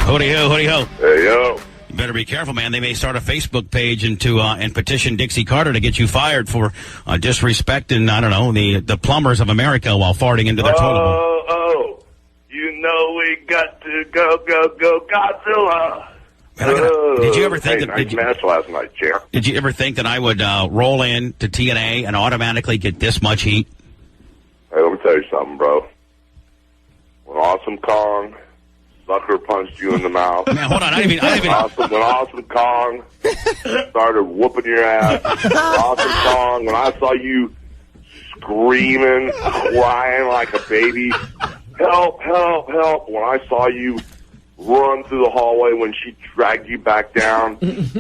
Howdy ho, howdy ho. Hey, yo. You better be careful, man. They may start a Facebook page and petition Dixie Carter to get you fired for disrespecting, I don't know, the plumbers of America while farting into their toilet bowl. Oh, you know we got to go Godzilla. Did you ever think that? Nice match last night, Chair. Did you ever think that I would roll in to TNA and automatically get this much heat? Hey, let me tell you something, bro. When Awesome Kong sucker punched you in the mouth. Man, hold on. I didn't even. When Awesome Kong started whooping your ass. Awesome Kong, when I saw you screaming, crying like a baby, help, help, help. When I saw you run through the hallway when she dragged you back down,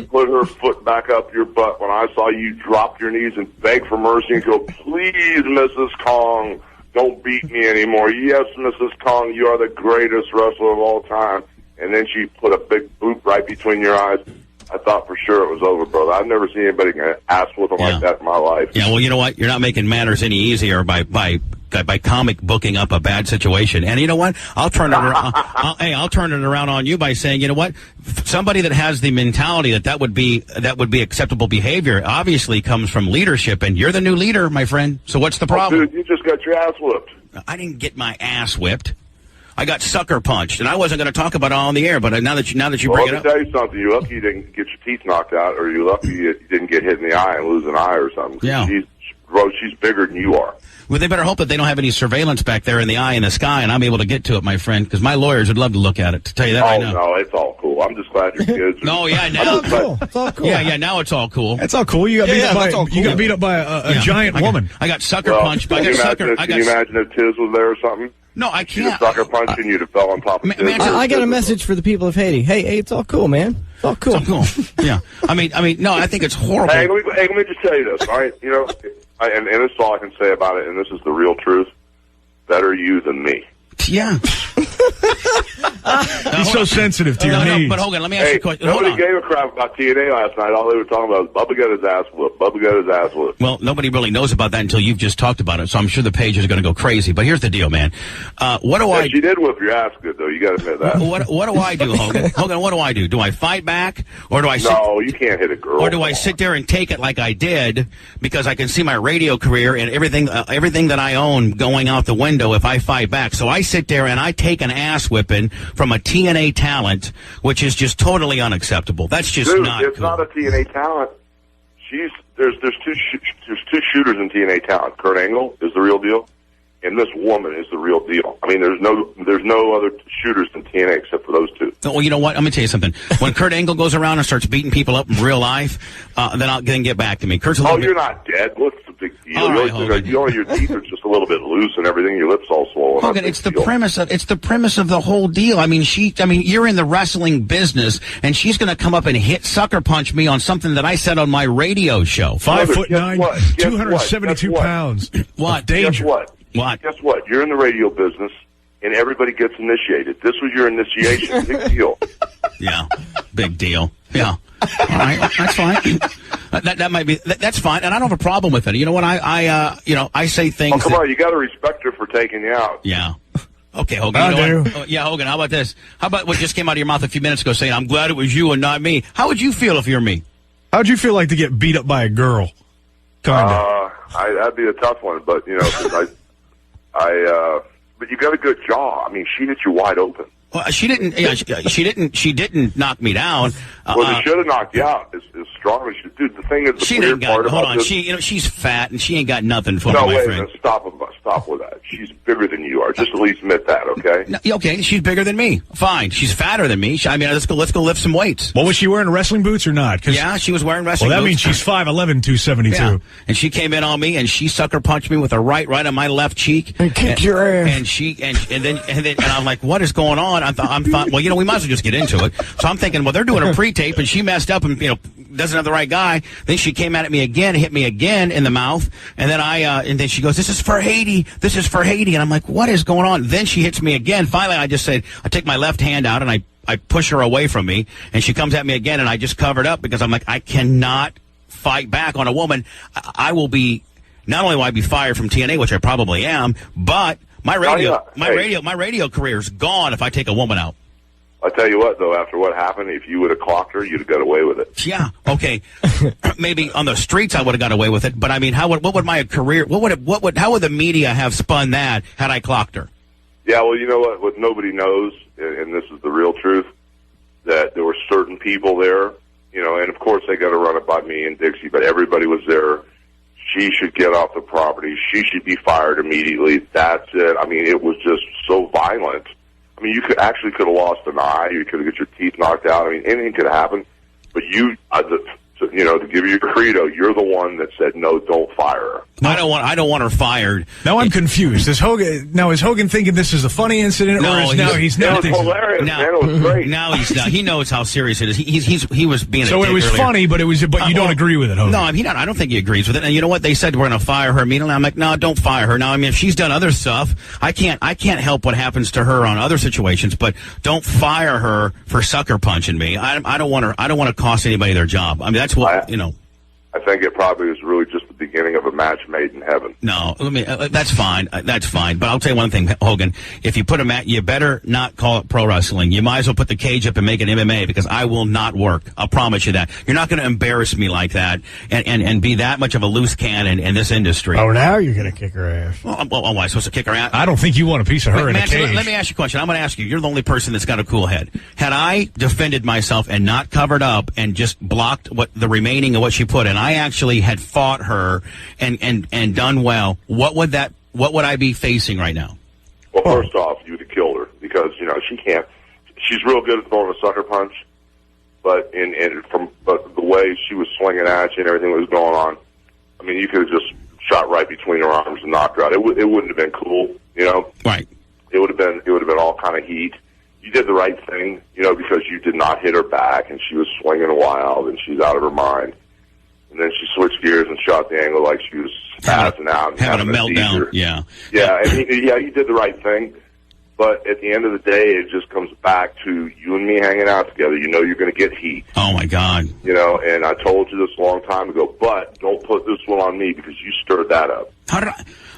put her foot back up your butt. When I saw you drop your knees and beg for mercy and go, please, Mrs. Kong, don't beat me anymore. Yes, Mrs. Kong, you are the greatest wrestler of all time. And then she put a big boot right between your eyes. I thought for sure it was over, brother. I've never seen anybody get ass whooping like that in my life. Yeah, well, you know what? You're not making matters any easier by comic booking up a bad situation. And you know what? I'll turn it around. I'll turn it around on you by saying, you know what? Somebody that has the mentality that would be acceptable behavior obviously comes from leadership, and you're the new leader, my friend. So what's the problem? Dude, you just got your ass whooped. I didn't get my ass whipped. I got sucker punched, and I wasn't going to talk about it on the air. But now that you bring it up, let me tell you something. You're lucky you didn't get your teeth knocked out, or you're lucky you didn't get hit in the eye and lose an eye or something. Yeah. She's bigger than you are. Well, they better hope that they don't have any surveillance back there in the eye in the sky, and I'm able to get to it, my friend, because my lawyers would love to look at it, to tell you that right now. No, it's all cool. I'm just glad your kids are... No, yeah, now it's all cool. It's all cool. Yeah, now it's all cool. It's all cool. You got beat up by a giant woman. I got sucker punched. Can you imagine if Tiz was there or something? No, I can't. You'd have sucker punched and you'd have fell on top of Tiz. I got a message for the people of Haiti. Hey, it's all cool, man. It's all cool. It's all cool. Yeah. I mean, no, I think it's horrible. Hey, let me just tell you this, all right? You know, and this is all I can say about it, and this is the real truth. Better you than me. Yeah. He's so sensitive to your needs. But Hogan, let me ask you a question. Nobody gave a crap about TNA last night. All they were talking about was Bubba got his ass whooped. Bubba got his ass whooped. Well, nobody really knows about that until you've just talked about it, so I'm sure the page is going to go crazy. But here's the deal, man. She did whip your ass good, though. You got to admit that. What do I do, Hogan? Hogan, what do I do? Do I fight back? Or do I No, you can't hit a girl. Or do I sit there and take it like I did because I can see my radio career and everything that I own going out the window if I fight back? So I sit there and I take an ass whipping from a TNA talent, which is just totally unacceptable. That's just not cool. It's not a TNA talent. There's two shooters in TNA talent. Kurt Angle is the real deal, and this woman is the real deal. I mean, there's no other shooters in TNA except for those two. Well, you know what? I'm going to tell you something. When Kurt Angle goes around and starts beating people up in real life, then get back to me. Kurt's you're not dead. What's the big deal? Your teeth are just a little bit loose and everything. Your lips all swollen. Hogan, it's the premise of the whole deal. I mean, you're in the wrestling business, and she's going to come up and sucker punch me on something that I said on my radio show. 5'9", 272 pounds. What? Danger. Guess what? What? Guess what? You're in the radio business, and everybody gets initiated. This was your initiation. Big deal. Yeah, big deal. Yeah. All right, that's fine. That might be that's fine, and I don't have a problem with it. You know what? I say things. Oh, come on, you got to respect her for taking you out. Yeah. Okay, Hogan. Yeah, Hogan. How about this? How about what just came out of your mouth a few minutes ago, saying, "I'm glad it was you and not me." How would you feel if you're me? How'd you feel like to get beat up by a girl? Kinda. That'd be a tough one, but you know, 'cause but you got a good jaw. I mean, she hit you wide open. Well, she didn't. Yeah, she didn't knock me down. Well, she should have knocked you out as strong as she did. Dude, the thing is, she weird part hold about on. this. She's fat and she ain't got nothing for me, my friend. Minute. Stop with that. She's bigger than you are. Just at least admit that, okay? No, okay, she's bigger than me. Fine. She's fatter than me. Let's go lift some weights. Well, was she wearing wrestling boots or not? Yeah, she was wearing wrestling boots. Well, that means she's 5'11", 272. Yeah. And she came in on me and she sucker punched me with a right on my left cheek. And kicked your ass. And then I'm like, what is going on? I'm fine. Well, you know, we might as well just get into it. So I'm thinking, well, they're doing a pre-tape and she messed up and, you know, doesn't have the right guy. Then she came at me again, hit me again in the mouth. And then and then she goes, this is for Haiti. This is for Haiti. And I'm like, what is going on? Then she hits me again. Finally, I just said, I take my left hand out and I push her away from me. And she comes at me again and I just covered up because I'm like, I cannot fight back on a woman. I will be, not only will I be fired from TNA, which I probably am, but my radio career is gone if I take a woman out. I tell you what, though, after what happened, if you would have clocked her, you'd have got away with it. Yeah. Okay. Maybe on the streets I would have got away with it, but I mean, what would my career? How would the media have spun that had I clocked her? Yeah. Well, you know what nobody knows, and this is the real truth, that there were certain people there, and of course they got to run it by me and Dixie, but everybody was there. She should get off the property. She should be fired immediately. That's it. I mean, it was just so violent. I mean, you could have lost an eye. You could have got your teeth knocked out. I mean, anything could happen. But to give you your credo, you're the one that said no, don't fire her. I don't want her fired. Now I'm confused. Is Hogan thinking this is a funny incident, or he's not? It was hilarious, man. It was great. Now he's not. He knows how serious it is. He was being. So a dick it was earlier. funny, but you don't agree with it, Hogan? No, I mean, I don't think he agrees with it. And you know what? They said we're going to fire her immediately. I'm like, no, don't fire her. Now, I mean, if she's done other stuff, I can't help what happens to her on other situations, but don't fire her for sucker punching me. I don't want to cost anybody their job. I mean, that's what I think it probably was really just the beginning of a match made in heaven. No, that's fine. That's fine. But I'll tell you one thing, Hogan. If you put a match, you better not call it pro wrestling. You might as well put the cage up and make it MMA, because I will not work. I'll promise you that. You're not going to embarrass me like that and be that much of a loose cannon in this industry. Oh, now you're going to kick her ass. Well, am I supposed to kick her ass? I don't think you want a piece of her in a cage. Let me ask you a question. I'm going to ask you. You're the only person that's got a cool head. Had I defended myself and not covered up and just blocked what the remaining of what she put in, I actually had fought her and done well, what would I be facing right now? Well, first off, you would have killed her, because she can't. She's real good at throwing a sucker punch, but the way she was swinging at you and everything that was going on, I mean, you could have just shot right between her arms and knocked her out. It wouldn't have been cool, Right. It would have been all kind of heat. You did the right thing, because you did not hit her back, and she was swinging wild, and she's out of her mind. And then she switched gears and shot the angle like she was spazzing out and having a meltdown. seizure. Yeah. You did the right thing. But at the end of the day, it just comes back to you and me hanging out together. You're going to get heat. Oh, my God. And I told you this a long time ago, but don't put this one on me, because you stirred that up.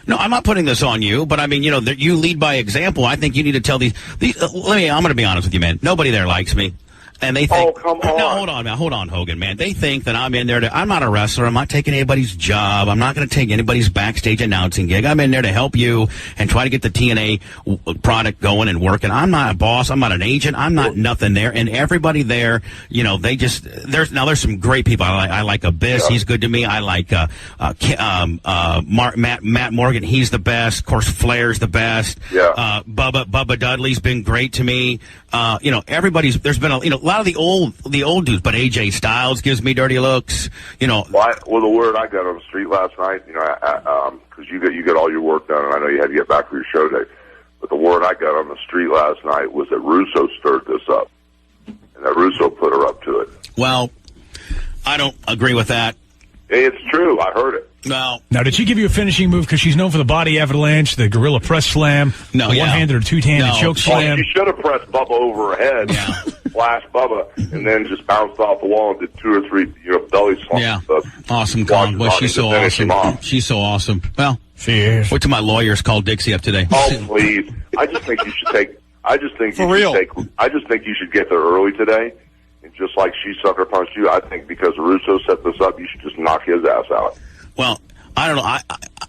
No, I'm not putting this on you, but I mean, you lead by example. I think you need to tell these I'm going to be honest with you, man. Nobody there likes me. And they think, oh, come on. No, hold on, Hogan, man. They think that I'm in there I'm not a wrestler. I'm not taking anybody's job. I'm not going to take anybody's backstage announcing gig. I'm in there to help you and try to get the TNA product going and working. I'm not a boss. I'm not an agent. I'm not nothing there. And everybody there, there's some great people. I like Abyss. Yeah. He's good to me. I like, Matt Morgan. He's the best. Of course, Flair's the best. Yeah. Bubba Dudley's been great to me. There's been a lot of the old dudes, but AJ Styles gives me dirty looks. Well, the word I got on the street last night, because you get all your work done, and I know you had to get back for your show day. But the word I got on the street last night was that Russo stirred this up, and that Russo put her up to it. Well, I don't agree with that. It's true. I heard it. No. Now, did she give you a finishing move? Because she's known for the body avalanche, the gorilla press slam, the one-handed or two-handed choke slam. She should have pressed Bubba over her head, flashed Bubba, and then just bounced off the wall and did 2 or 3 belly slumps. Yeah. Awesome, Kong. Well, she's so awesome. She's so awesome. Well, she is. Wait till my lawyers call Dixie up today. Oh, please. I just think you should take. I just think you should get there early today. And just like she sucker punched you, I think because Russo set this up, you should just knock his ass out. Well, I don't know.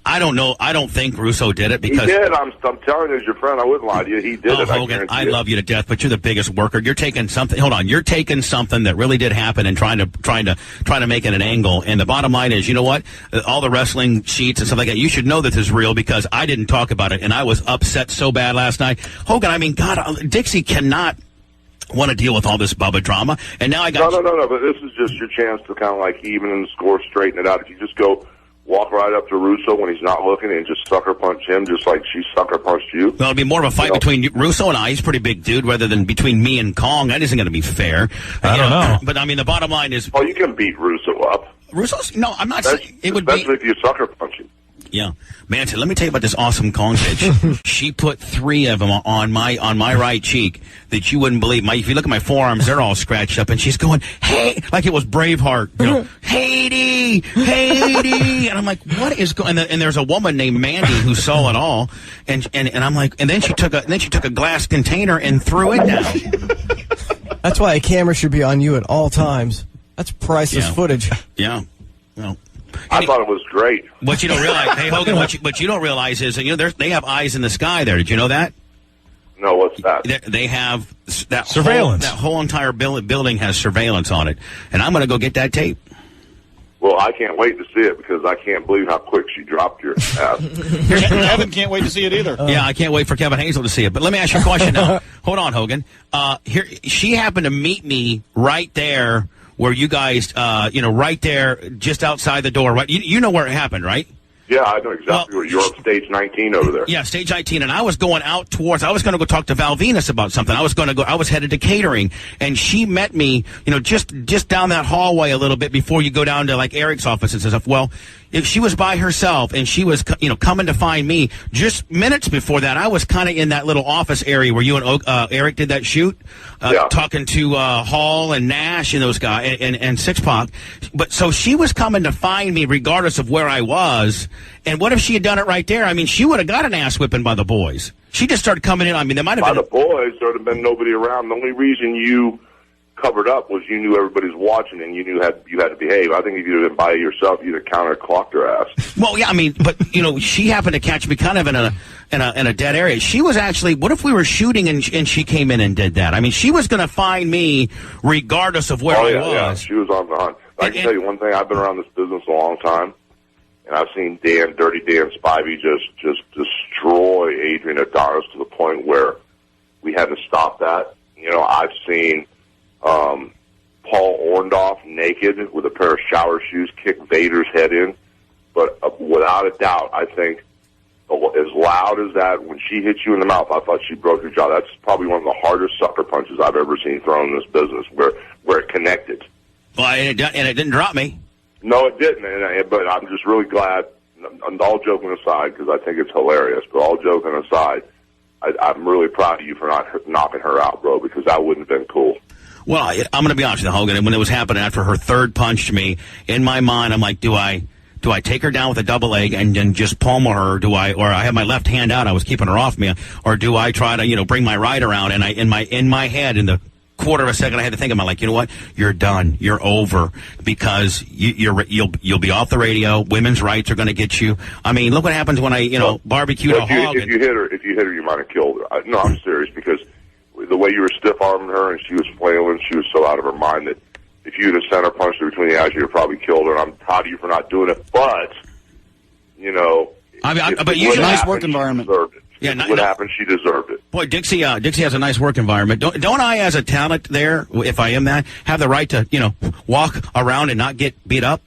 I don't know. I don't think Russo did it because he did. I'm telling you, as your friend, I wouldn't lie to you. He did it. Hogan, I love you to death, but you're the biggest worker. You're taking something. Hold on. You're taking something that really did happen and trying to make it an angle. And the bottom line is, you know what? All the wrestling sheets and stuff like that. You should know this is real because I didn't talk about it, and I was upset so bad last night. Hogan, I mean, God, Dixie cannot want to deal with all this Bubba drama, and now I got no. But this is just your chance to kind of like even the score, straighten it out. If you just go. Walk right up to Russo when he's not looking and just sucker punch him just like she sucker punched you. Well, it'd be more of a fight between Russo and I. He's a pretty big dude rather than between me and Kong. That isn't going to be fair. I don't know. But, I mean, the bottom line is... Oh, you can beat Russo up. Russo's... No, I'm not saying... It would be... Especially if you sucker punch him. Yeah. Man, let me tell you about this awesome Kong bitch. She put 3 of them on my right cheek that you wouldn't believe. If you look at my forearms, they're all scratched up, and she's going, hey, like it was Braveheart, Haiti, Haiti. And I'm like, what is going on? And there's a woman named Mandy who saw it all, and I'm like, and then she took a glass container and threw it down. That's why a camera should be on you at all times. That's priceless footage. Yeah. Well, I thought it was great. What you don't realize, hey Hogan, what you don't realize is that they have eyes in the sky there. Did you know that? No, what's that? They have that surveillance. That whole entire building has surveillance on it, and I'm going to go get that tape. Well, I can't wait to see it because I can't believe how quick she dropped your ass. Kevin can't wait to see it either. Yeah, I can't wait for Kevin Hazel to see it. But let me ask you a question now. Hold on, Hogan. She happened to meet me right there where you guys, right there, just outside the door. Right, you know where it happened, right? Yeah, I know exactly where you're on stage 19 over there. Yeah, stage 19, and I was going out towards. I was going to go talk to Val Venus about something. I was headed to catering, and she met me, just down that hallway a little bit before you go down to like Eric's office and stuff. Well, if she was by herself and she was, coming to find me, just minutes before that, I was kind of in that little office area where you and Eric did that shoot, talking to Hall and Nash and those guys and Six Pac. But so she was coming to find me regardless of where I was. And what if she had done it right there? I mean, she would have got an ass whipping by the boys. She just started coming in. I mean, there might have been by the boys. There would have been nobody around. The only reason you covered up was you knew everybody's watching and you knew you had to behave. I think if you'd have been by yourself, you'd have counterclocked her ass. Well, yeah, I mean, but she happened to catch me kind of in a dead area. She was actually. What if we were shooting and she came in and did that? I mean, she was going to find me regardless of where I was. Yeah, she was on the hunt. I can tell you one thing. I've been around this business a long time, and I've seen Dirty Dan Spivey just destroy Adrian Adonis to the point where we had to stop that. I've seen Paul Orndorff naked with a pair of shower shoes kick Vader's head in. But without a doubt, I think as loud as that, when she hit you in the mouth, I thought she broke your jaw. That's probably one of the hardest sucker punches I've ever seen thrown in this business, where it connected. Well, and it didn't drop me. No, it didn't. But I'm just really glad. All joking aside, because I think it's hilarious. But all joking aside, I'm really proud of you for not knocking her out, bro, because that wouldn't have been cool. Well, I'm going to be honest with you, Hogan. When it was happening after her third punch to me, in my mind, I'm like, do I take her down with a double leg and then just pummel her? Or I have my left hand out, I was keeping her off me, or do I try to bring my right around? And in my head, in the quarter of a second, I had to think, I'm like, you know what? You're done. You're over because you'll be off the radio. Women's rights are going to get you. I mean, look what happens when I barbecued a hog. If you hit her, you might have killed her. No, I'm serious, because the way you were stiff-arming her and she was flailing, she was so out of her mind that if you'd have center punched her between the eyes, you'd have probably killed her. And I'm proud of you for not doing it. But, but usually nice work environment. Yeah, what happened? She deserved it. Boy, Dixie has a nice work environment. Don't I, as a talent there, if I am that, have the right to walk around and not get beat up?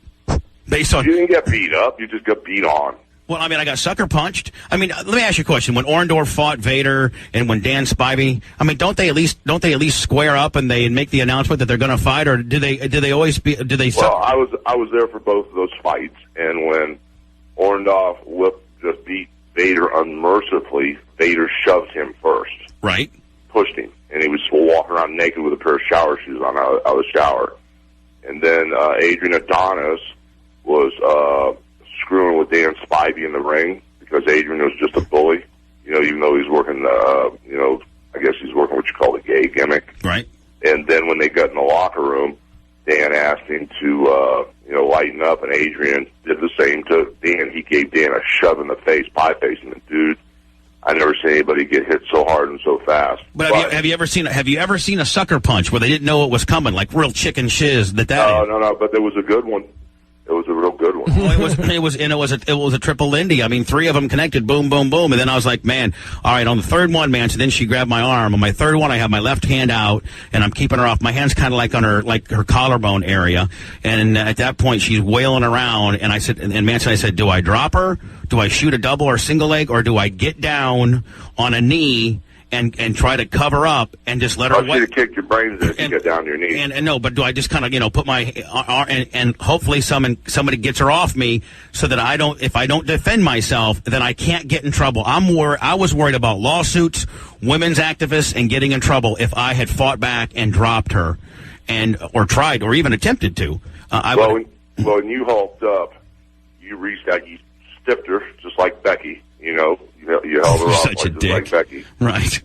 Based on you didn't get beat up, you just got beat on. Well, I mean, I got sucker punched. I mean, let me ask you a question. When Orndorff fought Vader and when Dan Spivey, I mean, don't they at least square up and they make the announcement that they're going to fight, or do they always be? Do they? Well, I was there for both of those fights, and when Orndorff just beat Vader unmercifully, Vader shoved him first. Right. Pushed him, and he was walking around naked with a pair of shower shoes on out of the shower. And then Adrian Adonis was screwing with Dan Spivey in the ring because Adrian was just a bully, even though he's working, I guess he's working what you call the gay gimmick. Right. And then when they got in the locker room, Dan asked him to, lighten up, and Adrian did the same to Dan. He gave Dan a shove in the face, pie-facing him. Dude, I never seen anybody get hit so hard and so fast. But have you ever seen a sucker punch where they didn't know it was coming, like real chicken shiz? No, but there was a good one. It was a real good one. It was a triple Lindy. I mean, three of them connected, boom, boom, boom, and then I was like, man, all right, on the third one, man. So then she grabbed my arm. On my third one, I have my left hand out, and I'm keeping her off. My hand's kind of like on her collarbone area, and at that point, she's wailing around. And I said, and Manson, I said, do I drop her? Do I shoot a double or single leg, or do I get down on a knee and try to cover up and just let her wet? You'd have kicked your brains in if you get down to your knees. And no, but do I just kind of put my arm and hopefully somebody gets her off me so that if I don't defend myself, then I can't get in trouble. I was worried about lawsuits, women's activists, and getting in trouble if I had fought back and dropped her, or tried or even attempted to. When you hulked up, you reached out, you stiffed her just like Becky. You know, you held her You're up such a just dick. like Becky. Right.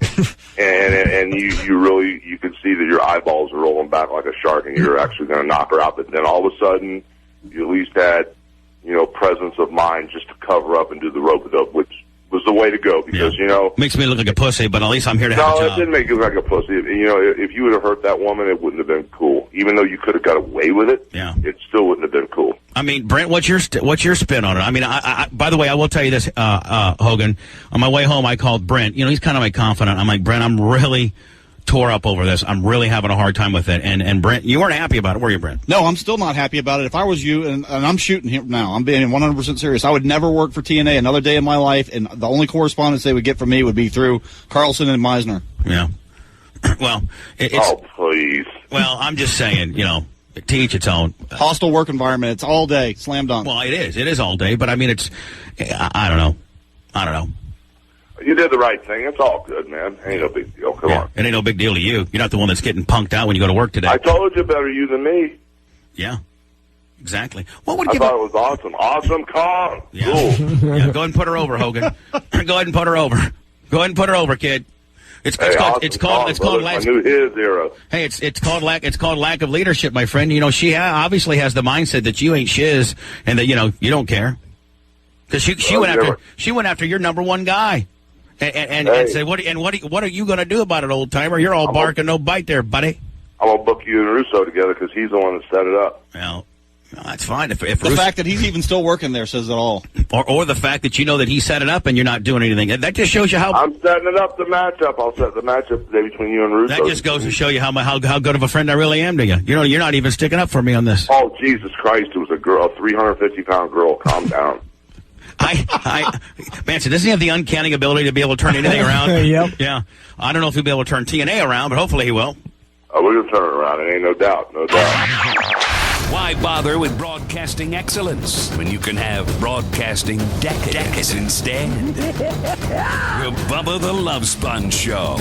And you could see that your eyeballs are rolling back like a shark, and you're actually going to knock her out. But then all of a sudden, you at least had, presence of mind just to cover up and do the rope-a-dope, which was the way to go because, Makes me look like a pussy, but at least I'm here to have a No, job. it didn't make you look like a pussy. If you would have hurt that woman, it wouldn't have been cool. Even though you could have got away with it, it still wouldn't have been cool. I mean, Brent, what's your spin on it? I mean, I by the way, I will tell you this, Hogan. On my way home, I called Brent. He's kind of my confidant. I'm like, Brent, I'm really tore up over this. I'm really having a hard time with it. And Brent, you weren't happy about it, were you, Brent? No, I'm still not happy about it. If I was you, and I'm shooting here now, I'm being 100% serious. I would never work for TNA another day in my life, and the only correspondence they would get from me would be through Carlson and Meisner. Yeah. Well, oh, please. Well, I'm just saying, to each its own. Hostile work environment. It's all day. Slam dunk. Well, it is. It is all day, but I mean, I don't know. You did the right thing. It's all good, man. Ain't no big deal. Come on. It ain't no big deal to you. You're not the one that's getting punked out when you go to work today. I told you better you than me. Yeah. Exactly. What would I thought it was awesome. Awesome Kong. Yeah. Cool. Yeah, go ahead and put her over, Hogan. Go ahead and put her over. Go ahead and put her over, kid. It's called lack. I knew his era. Hey, it's called lack of leadership, my friend. She obviously has the mindset that you ain't shiz and that you don't care. Because she went after your number one guy. And say what are you going to do about it, old timer? You're all bark and no bite there, buddy. I'm gonna book you and Russo together because he's the one that set it up. Well, that's fine. If the fact that he's even still working there says it all. Or the fact that that he set it up and you're not doing anything. That just shows you how. I'm setting it up. The matchup. I'll set the matchup today between you and Russo. That just goes to show you how good of a friend I really am to you. You're not even sticking up for me on this. Oh Jesus Christ! It was a girl, a 350-pound girl. Calm down. Manson, doesn't he have the uncanny ability to be able to turn anything around? Yep. Yeah. I don't know if he'll be able to turn TNA around, but hopefully he will. Oh, we're going to turn it around. It ain't no doubt. No doubt. Why bother with broadcasting excellence when you can have broadcasting decadence instead? The Bubba the Love Sponge Show.